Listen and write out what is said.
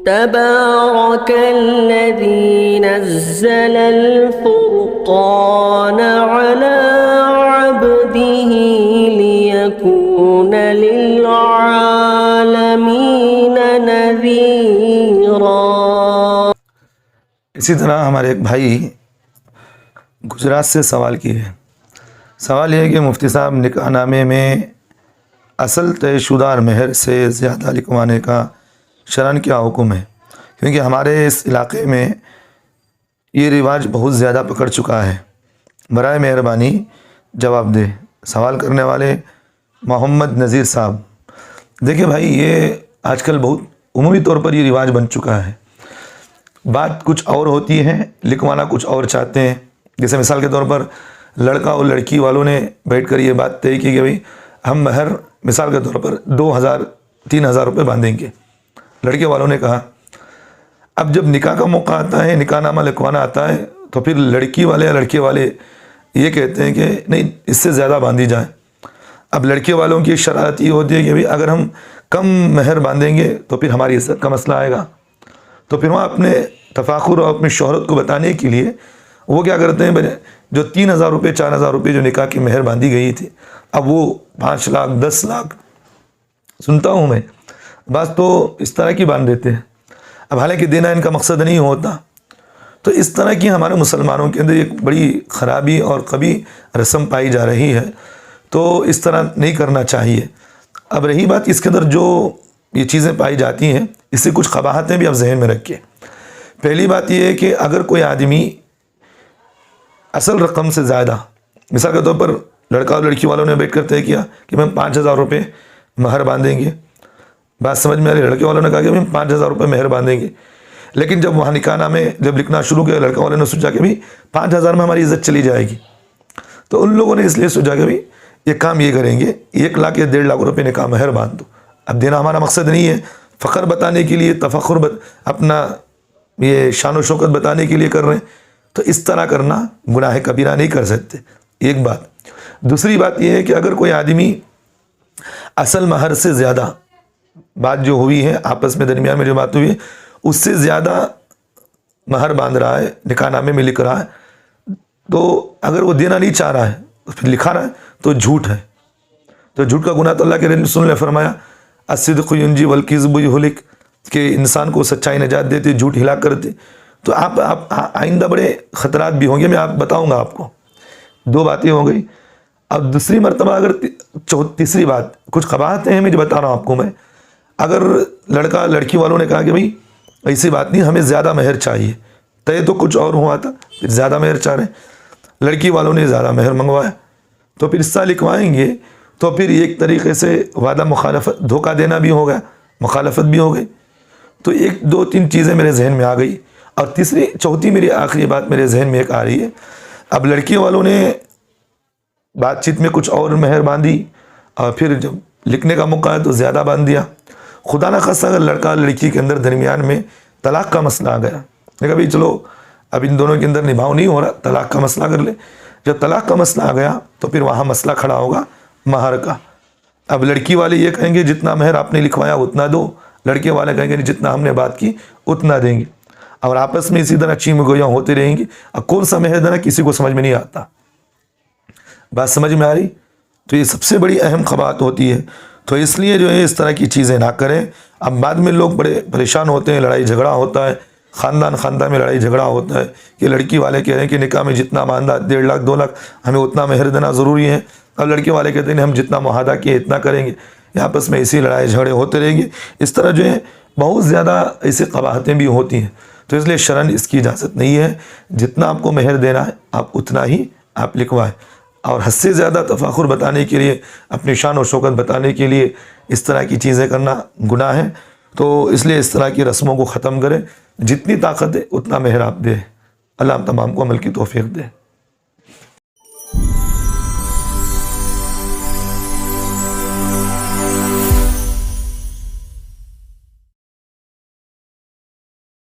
تبارك الذي نزل الفرقان على عبده ليكون للعالمين نذيرا۔ اسی طرح ہمارے ایک بھائی گجرات سے سوال کیے ہیں۔ سوال یہ ہے کہ مفتی صاحب نکاح نامے میں اصل طے شدہ مہر سے زیادہ لکھوانے کا شرعاً کیا حکم ہے؟ کیونکہ ہمارے اس علاقے میں یہ رواج بہت زیادہ پکڑ چکا ہے، برائے مہربانی جواب دے۔ سوال کرنے والے محمد نذیر صاحب۔ دیکھیں بھائی، یہ آج کل بہت عمومی طور پر یہ رواج بن چکا ہے، بات کچھ اور ہوتی ہے، لکھوانا کچھ اور چاہتے ہیں۔ جیسے مثال کے طور پر لڑکا اور لڑکی والوں نے بیٹھ کر یہ بات طے کی کہ بھئی ہم مہر مثال کے طور پر 2000-3000 روپے باندھیں گے۔ لڑکے والوں نے کہا، اب جب نکاح کا موقع آتا ہے، نکاح نامہ لکھوانا آتا ہے، تو پھر لڑکی والے یا لڑکے والے یہ کہتے ہیں کہ نہیں، اس سے زیادہ باندھی جائے۔ اب لڑکے والوں کی شرارت یہ ہوتی ہے کہ بھئی اگر ہم کم مہر باندھیں گے تو پھر ہماری عزت کا مسئلہ آئے گا۔ تو پھر وہاں اپنے تفاخر اور اپنی شہرت کو بتانے کے لیے وہ کیا کرتے ہیں، جو 3000 روپے 4000 روپے جو نکاح کی مہر باندھی گئی تھی، اب وہ 5 لاکھ 10 لاکھ سنتا ہوں میں، بعض تو اس طرح کی باندھ دیتے ہیں۔ اب حالانکہ دینا ان کا مقصد نہیں ہوتا۔ تو اس طرح کی ہمارے مسلمانوں کے اندر ایک بڑی خرابی اور قبیح رسم پائی جا رہی ہے، تو اس طرح نہیں کرنا چاہیے۔ اب رہی بات اس کے اندر جو یہ چیزیں پائی جاتی ہیں، اس سے کچھ قباحتیں بھی آپ ذہن میں رکھیں۔ پہلی بات یہ ہے کہ اگر کوئی آدمی اصل رقم سے زیادہ، مثال کے طور پر لڑکا اور لڑکی والوں نے بیٹھ کر طے کیا کہ ہم 5000 روپے مہر باندھیں گے، بات سمجھ میں آ رہی، لڑکے والوں نے کہا کہ ہم 5000 روپے مہر باندھیں گے، لیکن جب وہاں نکاح نامے جب لکھنا شروع کیا، لڑکا والوں نے سوچا کہ بھئی 5000 میں ہماری عزت چلی جائے گی، تو ان لوگوں نے اس لیے سوچا کہ بھئی یہ کام یہ کریں گے، 1 لاکھ یا 1.5 لاکھ روپے نکاح مہر باندھ دو۔ اب دینا ہمارا مقصد نہیں ہے، فخر بتانے کے لیے، تفخر اپنا یہ شان و شوکت بتانے کے لیے کر رہے ہیں، تو اس طرح کرنا گناہ کبیرہ نہیں کر سکتے، ایک بات۔ دوسری بات یہ ہے کہ اگر کوئی آدمی اصل مہر سے زیادہ، بات جو ہوئی ہے آپس میں درمیان میں جو بات ہوئی ہے، اس سے زیادہ مہر باندھ رہا ہے، نکاح نامے میں لکھ رہا ہے، تو اگر وہ دینا نہیں چاہ رہا ہے پھر لکھا رہا ہے تو جھوٹ ہے۔ تو جھوٹ کا گناہ تو اللہ کے رسول نے فرمایا الصدق ینجی والکذب یہلک، کہ انسان کو سچائی نجات دیتے، جھوٹ ہلاک کرتے۔ تو آپ آئندہ بڑے خطرات بھی ہوں گے، میں آپ بتاؤں گا آپ کو۔ 2 باتیں ہو گئی۔ اب دوسری مرتبہ اگر تیسری بات، کچھ قباحتیں ہیں میں جو بتا رہا ہوں آپ کو میں، اگر لڑکا لڑکی والوں نے کہا کہ بھئی ایسی بات نہیں، ہمیں زیادہ مہر چاہیے، طے تو کچھ اور ہوا تھا، پھر زیادہ مہر چاہ رہے ہیں، لڑکی والوں نے زیادہ مہر منگوایا، تو پھر حصہ لکھوائیں گے، تو پھر ایک طریقے سے وعدہ مخالفت، دھوکہ دینا بھی ہو گیا، مخالفت بھی ہو گئی۔ تو 1 2 3 چیزیں میرے ذہن میں آ گئی۔ اور چوتھی میری آخری بات میرے ذہن میں ایک آ رہی ہے، اب لڑکی والوں نے بات چیت میں کچھ اور مہر باندھی، اور پھر جب لکھنے کا موقع ہے تو زیادہ باندھ دیا۔ خدا نہ خواستہ اگر لڑکا لڑکی کے اندر درمیان میں طلاق کا مسئلہ آ گیا، دیکھا بھائی چلو اب ان دونوں کے اندر نبھاؤ نہیں ہو رہا، طلاق کا مسئلہ کر لے۔ جب طلاق کا مسئلہ آ گیا تو پھر وہاں مسئلہ کھڑا ہوگا مہر کا۔ اب لڑکی والے یہ کہیں گے جتنا مہر آپ نے لکھوایا اتنا دو، لڑکے والے کہیں گے جتنا ہم نے بات کی اتنا دیں گے، اور آپس میں اسی طرح چیم گویاں ہوتی رہیں گی۔ اب کون سا مہر دینا کسی کو سمجھ میں نہیں آتا۔ بات سمجھ میں آ رہی؟ تو یہ سب سے بڑی اہم قباحت ہوتی ہے۔ تو اس لیے جو ہے اس طرح کی چیزیں نہ کریں۔ اب بعد میں لوگ بڑے پریشان ہوتے ہیں، لڑائی جھگڑا ہوتا ہے، خاندان میں لڑائی جھگڑا ہوتا ہے کہ لڑکی والے کہہ رہے ہیں کہ نکاح میں جتنا باندھا 1.5 لاکھ 2 لاکھ ہمیں اتنا مہر دینا ضروری ہے، اب لڑکے والے کہتے ہیں ہم جتنا معاہدہ کیے اتنا کریں گے، آپس میں اسی لڑائی جھگڑے ہوتے رہیں گے۔ اس طرح جو ہے بہت زیادہ ایسی قباحتیں بھی ہوتی ہیں۔ تو اس لیے شرعاً اس کی اجازت نہیں ہے، جتنا آپ کو مہر دینا ہے آپ اتنا ہی آپ لکھوائیں۔ اور حد سے زیادہ تفاخر بتانے کے لیے، اپنی شان و شوکت بتانے کے لیے اس طرح کی چیزیں کرنا گناہ ہے۔ تو اس لیے اس طرح کی رسموں کو ختم کریں، جتنی طاقت ہے اتنا مہر آپ دیں۔ اللہ ہم تمام کو عمل کی توفیق دے۔